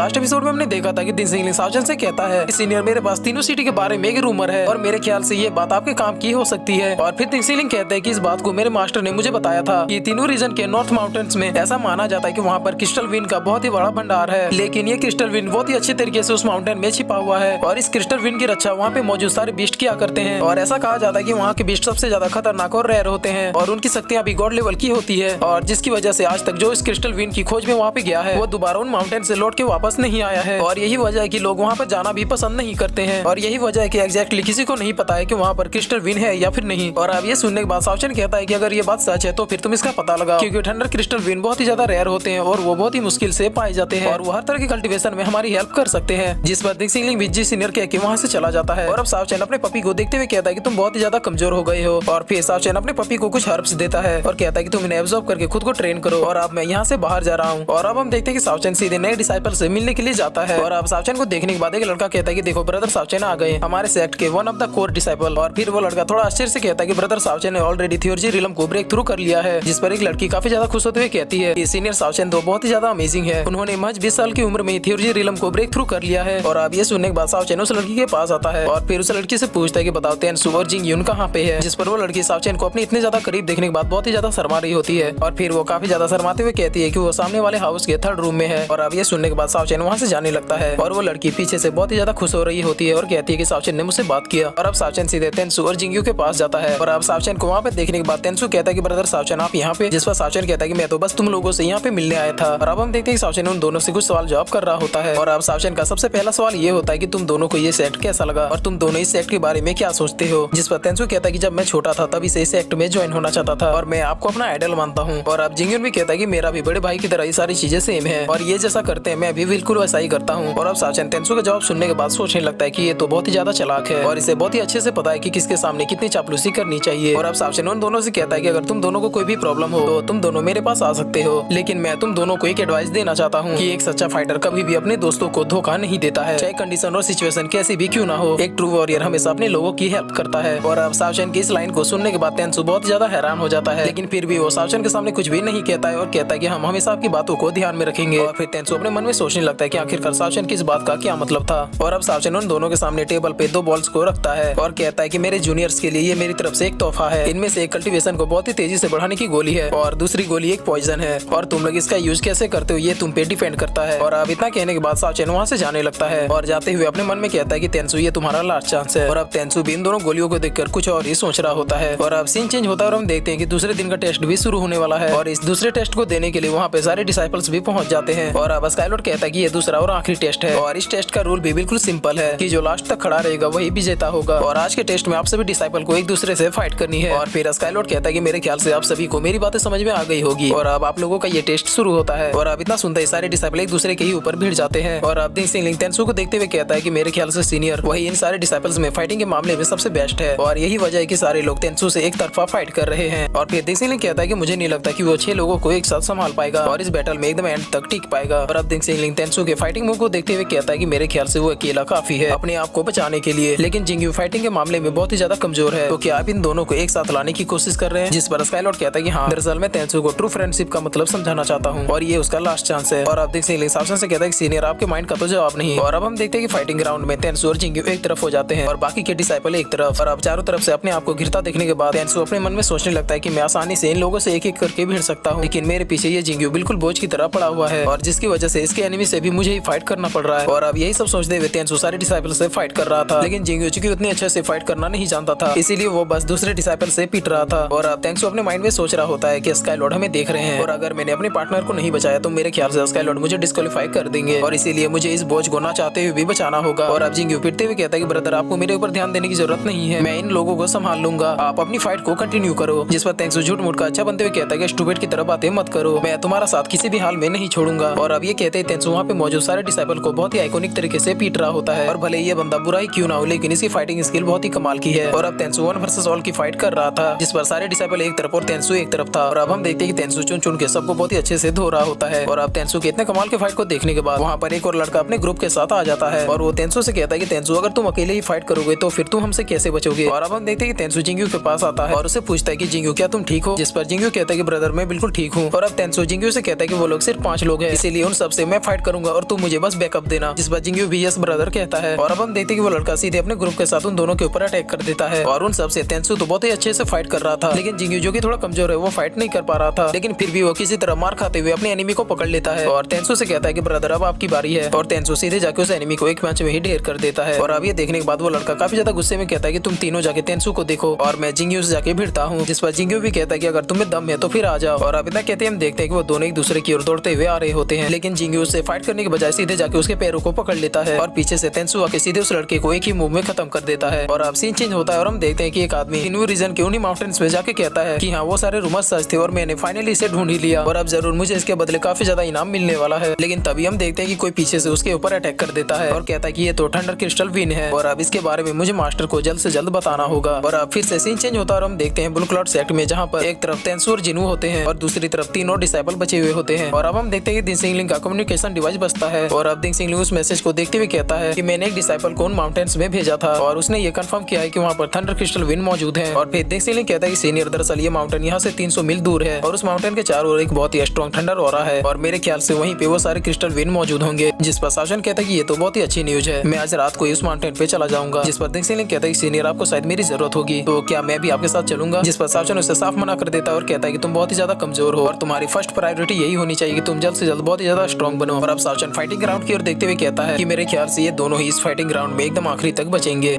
Last episode में हमने देखा था कि तेंसुइलिंग साओचन से कहता है कि सीनियर मेरे पास तीनों सिटी के बारे में एक रूमर है और मेरे ख्याल से ये बात आपके काम की हो सकती है। और फिर तेंसुइलिंग कहते हैं कि इस बात को मेरे मास्टर ने मुझे बताया था कि तीनों रीजन के नॉर्थ माउंटेन्स में ऐसा माना जाता है कि वहाँ पर क्रिस्टल विन का बहुत ही बड़ा भंडार है, लेकिन ये क्रिस्टल विन बहुत ही अच्छे तरीके से उस माउंटेन में छिपा हुआ है और इस क्रिस्टल विन की रक्षा वहाँ पे मौजूद सारे बीस्ट किया करते हैं। और ऐसा कहा जाता है कि वहाँ के बीस्ट सबसे ज्यादा खतरनाक और रेयर होते हैं और उनकी शक्तियाँ भी गॉड लेवल की होती है, और जिसकी वजह से आज तक जो इस क्रिस्टल विन की खोज में वहाँ पे गया है वो दोबारा उन माउंटेन से लौट के वापस नहीं आया है। और यही वजह है कि लोग वहाँ पर जाना भी पसंद नहीं करते हैं और यही वजह है कि एग्जैक्टली किसी को नहीं पता है कि वहाँ पर क्रिस्टल विन है या फिर नहीं। और अब ये सुनने के बाद साओचन कहता है कि अगर ये बात सच है तो फिर तुम इसका पता लगाओ, क्योंकि थंडर क्रिस्टल विन बहुत ही ज्यादा रेयर होते हैं और वो बहुत ही मुश्किल से पाए जाते हैं और वो हर तरह के कल्टीवेशन में हमारी हेल्प कर सकते हैं। जिस पर तेंसुइलिंग भी जी सीनियर कह के वहाँ से चला जाता है। और अब साओचन अपने पपी को देखते हुए कहता है कि तुम बहुत ही ज्यादा कमजोर हो गए हो, और फिर साओचन अपने पपी को कुछ हर्ब्स देता है और कहता है कि तुम इन्हें एब्जॉर्ब करके खुद को ट्रेन करो और अब मैं यहाँ से बाहर जा रहा हूँ। और अब हम देखते हैं कि साओचन सीधे नए डिसाइपल से मिलने के लिए जाता है। और अब साओचन को देखने के बाद एक लड़का कहता है कि देखो ब्रदर साओचन आ गए हमारे सेक्ट के one of the core disciple. और फिर वो लड़का थोड़ा आश्चर्य से कहता है कि ब्रदर साओचन ने ऑलरेडी थियोरजी रिलम को ब्रेक थ्रू कर लिया है, जिस पर एक लड़की काफी ज्यादा खुश होते हुए कहती है कि सीनियर साओचन तो बहुत ही ज्यादा अमेजिंग है, उन्होंने महज 20 साल की उम्र में थियोरजी रिलम को ब्रेक थ्रू कर लिया है। और अब ये सुनने के बाद साओचन उस लड़की के पास आता है और फिर उस लड़की से पूछता है कि बताओ तेंसु और जिंगयुन कहाँ पे है, जिस पर वो लड़की साओचन को अपने इतने ज्यादा करीब देखने के बाद बहुत ही ज्यादा शर्मा रही होती है और फिर वो काफी ज्यादा शर्माते हुए कहती है कि वो सामने वाले हाउस के 3rd रूम में है। और अब ये सुनने के बाद साओचन वहाँ से जाने लगता है और वो लड़की पीछे से बहुत ही ज्यादा खुश हो रही होती है और कहती है कि साओचन ने मुझसे बात किया। और अब साओचन सीधे तेंसु और जिंगयू के पास जाता है। और अब साओचन को वहाँ पे देखने के बाद तेंसु कहता है कि ब्रदर साओचन आप यहाँ पे, जिस पर साओचन कहता है कि मैं तो बस तुम लोगों से यहाँ पे मिलने आया था। और अब हम देखते हैं कि साओचन उन दोनों से कुछ सवाल जवाब कर रहा होता है। और अब साओचन का सबसे पहला सवाल ये होता है कि तुम दोनों को ये सेक्ट कैसा लगा और तुम दोनों इस सेक्ट के बारे में क्या सोचते हो, जिस पर तेंसु कहता है कि जब मैं छोटा था तभी से इस सेक्ट में ज्वाइन होना चाहता था और मैं आपको अपना आइडल मानता हूँ। और अब जिंगयुन भी कहता है कि मेरा भी बड़े भाई की तरह ये सारी चीजें सेम है और ये जैसा करते हैं मैं भी बिल्कुल वैसा ही करता हूँ। और अब साओचन तेंसु का जवाब सुनने के बाद सोचने लगता है कि ये तो बहुत ही ज्यादा चालाक है और इसे बहुत ही अच्छे से पता है कि किसके सामने कितनी चापलूसी करनी चाहिए। और अब साओचन उन दोनों से कहता है कि अगर तुम दोनों को कोई भी प्रॉब्लम हो तो तुम दोनों मेरे पास आ सकते हो, लेकिन मैं तुम दोनों को एक एडवाइस देना चाहता हूँ कि एक सच्चा फाइटर कभी भी अपने दोस्तों को धोखा नहीं देता है, चाहे कंडीशन और सिचुएशन कैसी भी क्यों ना हो। एक ट्रू वॉरियर हमेशा अपने लोगों की हेल्प करता है। और अब साओचन की इस लाइन को सुनने के बाद तेंसु बहुत ज्यादा हैरान हो जाता है, लेकिन फिर भी वो साओचन के सामने कुछ भी नहीं कहता है और कहता है कि हम हमेशा आपकी बातों को ध्यान में रखेंगे। और फिर तेंसु अपने मन में सोचने लगता है कि आखिरकार साओचन की इस बात का क्या मतलब था। और अब साओचन उन दोनों के सामने टेबल पे 2 बॉल्स को रखता है और कहता है कि मेरे जूनियर्स के लिए ये मेरी तरफ से एक तोहफा है, इनमें से एक कल्टीवेशन को बहुत ही तेजी से बढ़ाने की गोली है और दूसरी गोली एक पॉइजन है और तुम लोग इसका यूज कैसे करते हो ये तुम पे डिपेंड करता है। और अब इतना कहने के बाद साओचन वहाँ से जाने लगता है और जाते हुए अपने मन में कहता है कि तेंसु ये तुम्हारा लास्ट चांस है। और अब तेंसु भी इन दोनों गोलियों को देखकर कुछ और ही सोच रहा होता है। और अब सीन चेंज होता है और हम देखते हैं कि दूसरे दिन का टेस्ट भी शुरू होने वाला है और इस दूसरे टेस्ट को देने के लिए वहाँ पे सारे डिसाइपल्स भी पहुंच जाते हैं। और अब स्काईलॉर्ड कहता है कि ये दूसरा और आखिरी टेस्ट है और इस टेस्ट का रूल भी बिल्कुल सिंपल है कि जो लास्ट तक खड़ा रहेगा वही विजेता होगा। और आज के टेस्ट में आप सभी डिसाइपल को एक दूसरे से फाइट करनी है। और फिर स्काईलॉर्ड कहता है कि मेरे ख्याल से आप सभी को मेरी बातें समझ में आ गई होगी और अब आप लोगों का ये टेस्ट शुरू होता है। और अब इतना सुनते ही सारे डिसाइपल एक दूसरे के ही ऊपर भिड़ जाते हैं। और अब तेंसुइलिंग तेंसु को देखते हुए कहता है कि मेरे ख्याल से सीनियर वही इन सारे डिसाइपल्स में फाइटिंग के मामले में सबसे बेस्ट है और यही वजह है कि सारे लोग तेंसु से एक तरफा फाइट कर रहे हैं। और फिर तेंसुइलिंग कहता है कि मुझे नहीं लगता कि वो 6 लोगों को एक साथ संभाल पाएगा और इस बैटल में एकदम एंड तक टिक पाएगा। और अब तेंसुइलिंग तेंसु के फाइटिंग मूव को देखते हुए कहता है कि मेरे ख्याल से वो अकेला काफी है अपने आप को बचाने के लिए, लेकिन जिंगयू फाइटिंग के मामले में बहुत ही ज्यादा कमजोर है, तो क्या आप इन दोनों को एक साथ लाने की कोशिश कर रहे हैं। जिस पर स्काईलॉर्ड कहता है कि हाँ, दरअसल मैं तेंसु को ट्रू फ्रेंडशिप का मतलब समझाना चाहता हूँ और ये उसका लास्ट चांस है। और अब तेंसुइलिंग साओचन से कहता है कि सीनियर आपके माइंड का तो जवाब नहीं। और अब हम देखते हैं कि फाइटिंग ग्राउंड में तेंसु और जिंगयू एक तरफ हो जाते हैं और बाकी के डिसाइपल एक तरफ। और अब चारों तरफ से अपने आप को घिरता देखने के बाद तेंसु अपने मन में सोचने लगता है कि मैं आसानी से इन लोगों से एक एक करके भिड़ सकता हूँ, लेकिन मेरे पीछे ये जिंगयू बिल्कुल बोझ की तरह पड़ा हुआ है और जिसकी वजह से इसके एनिमी से भी मुझे ही फाइट करना पड़ रहा है। और अब यही सब सोचते हुए तेंसु सारे डिसाइपल से फाइट कर रहा था, लेकिन जिंगयू चूंकि उतने अच्छे से फाइट करना नहीं जानता था इसीलिए वो बस दूसरे डिसाइपल से पीट रहा था। और अब तेंसु अपने माइंड में सोच रहा होता है कि स्काईलॉर्ड हमें देख रहे हैं और अगर मैंने अपने पार्टनर को नहीं बचाया तो मेरे ख्याल से स्काईलॉर्ड मुझे डिस्क्वालीफाई कर देंगे और इसीलिए मुझे इस बोझ को ना चाहते हुए भी बचाना होगा। और अब जिंगयू पीटते हुए कहता है कि ब्रदर आपको मेरे ऊपर ध्यान देने की जरूरत नहीं है, मैं इन लोगों को संभाल लूंगा, आप अपनी फाइट को कंटिन्यू करो। जिस पर तेंसु झूठ मूठ का अच्छा बनते हुए कहता है कि स्टूपिड की तरह बातें मत करो, मैं तुम्हारा साथ किसी भी हाल में नहीं छोड़ूंगा। और अब ये कहते हैं तेंसु वहाँ पे मौजूद सारे डिसाइपल को बहुत ही आइकॉनिक तरीके से पीट रहा होता है और भले ये बंदा बुरा ही क्यों ना हो लेकिन इसकी फाइटिंग स्किल बहुत ही कमाल की है। और अब तेंसु 1 वर्सेस ऑल की फाइट कर रहा था जिस पर सारे डिसाइपल एक तरफ और तेंसु एक तरफ था। और अब हम देखते हैं कि तेंसु चुन चुन के सबको बहुत ही अच्छे से धो रहा होता है। और अब तेंसु के इतने कमाल के फाइट को देखने के बाद वहाँ पर एक और लड़का अपने ग्रुप के साथ आ जाता है और वो तेंसु से कहता है कि तेंसु अगर तुम अकेले ही फाइट करोगे तो फिर तुम हमसे कैसे बचोगे। और अब हम देखते हैं कि तेंसु जिंगयू के पास आता है और उसे पूछता है कि जिंगयू क्या तुम ठीक हो, जिस पर जिंगयू कहता है कि ब्रदर मैं बिल्कुल ठीक हूँ। और अब तेंसु जिंगयू से कहता है कि वो लोग सिर्फ 5 लोग हैं इसीलिए उन सबसे मैं फाइट करूंगा और तुम मुझे बस बैकअप देना। जिस पर जिंगयू भी यस ब्रदर कहता है और अब हम देखते हैं कि वो लड़का सीधे अपने ग्रुप के साथ उन दोनों के ऊपर अटैक कर देता है और उन सबसे तेंसु तो बहुत ही अच्छे से फाइट कर रहा था, लेकिन जिंगयू जो कि थोड़ा कमजोर है वो फाइट नहीं कर पा रहा था, लेकिन फिर भी वो किसी तरह मार खाते हुए अपने एनिमी को पकड़ लेता है और तेंसु से कहता है कि ब्रदर अब आपकी बारी है और तेंसु सीधे जाके उस एनिमी को एक मैच में ही ढेर कर देता है। और अब ये देखने के बाद वो लड़का काफी ज्यादा गुस्से में कहता है कि तुम तीनों जाके तेंसु को देखो और मैं जिंगयू से जाके भिड़ता हूँ। जिस पर जिंगयू भी कहता है कि अगर तुम्हें दम है तो फिर आ जाओ और अब इतना कहते हैं हम देखते हैं कि वो दोनों एक दूसरे की ओर दौड़ते हुए आ रहे होते हैं, लेकिन जिंगयू से फाइट करने के बजाय सीधे जाके उसके पैरों को पकड़ लेता है और पीछे से तेंसु आके सीधे उस लड़के को एक ही मूव में खत्म कर देता है। और अब सीन चेंज होता है और हम देखते हैं कि एक आदमी टिनू रीजन के उन्हीं माउंटेन्स में जाके कहता है कि हाँ वो सारे रूमर्स सच थे और मैंने फाइनली इसे ढूंढ ही लिया और अब जरूर मुझे इसके बदले काफी ज्यादा इनाम मिलने वाला है। लेकिन तभी हम देखते हैं कि कोई पीछे से उसके ऊपर अटैक कर देता है और कहता है कि ये तो थंडर क्रिस्टल विन है और अब इसके बारे में मुझे मास्टर को जल्द से जल्द बताना होगा। और अब फिर से सीन चेंज होता है और हम देखते हैं ब्लू क्लाउड सेक्ट में, जहाँ पर एक तरफ तेंसु और जिनू होते हैं और दूसरी तरफ तीनों डिसाइपल बचे हुए होते हैं। और अब हम देखते हैं कि दिनसिंगलिंग का कम्युनिकेशन डिवाइस बचता है और अब दिनसिंगलिंग उस मैसेज को देखते हुए कहता है कि मैंने एक डिसाइपल को उन माउंटेन्स में भेजा था और उसने ये कंफर्म किया है कि वहाँ पर थंडर क्रिस्टल विन मौजूद है। और फिर दिनसिंगलिंग कहता है कि सीनियर दरअसल ये माउंटेन यहाँ से 300 मील दूर है और उस माउंटेन के चारों ओर एक बहुत ही स्ट्रॉन्ग थंडर ऑरा है और मेरे ख्याल से वहीं पे वो सारे क्रिस्टल विन मौजूद होंगे। जिस पर साजन कहता है कि ये तो बहुत ही अच्छी न्यूज है, मैं आज रात को उस माउंटेन पे चला जाऊंगा। जिस पर दिनसिंगलिंग कहता है कि सीनियर आपको शायद मेरी जरूरत होगी तो क्या मैं भी आपके साथ चलूंगा। जिस पर साजन उसे साफ मना कर देता है और कहता है कि तुम बहुत ही ज्यादा कमजोर हो और तुम्हारी फर्स्ट प्रायोरिटी यही होनी चाहिए कि तुम जल्द से जल्द बहुत ही ज्यादा स्ट्रॉन्ग बनो। और अब साजन फाइटिंग ग्राउंड की ओर देखते हुए कहता है कि मेरे ख्याल से ये दोनों ही इस फाइटिंग ग्राउंड में एकदम आखिरी तक बचेंगे।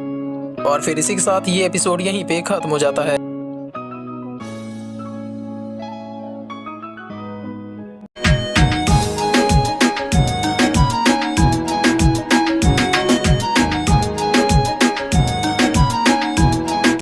और फिर इसी के साथ ये एपिसोड यहीं पे खत्म हो जाता है।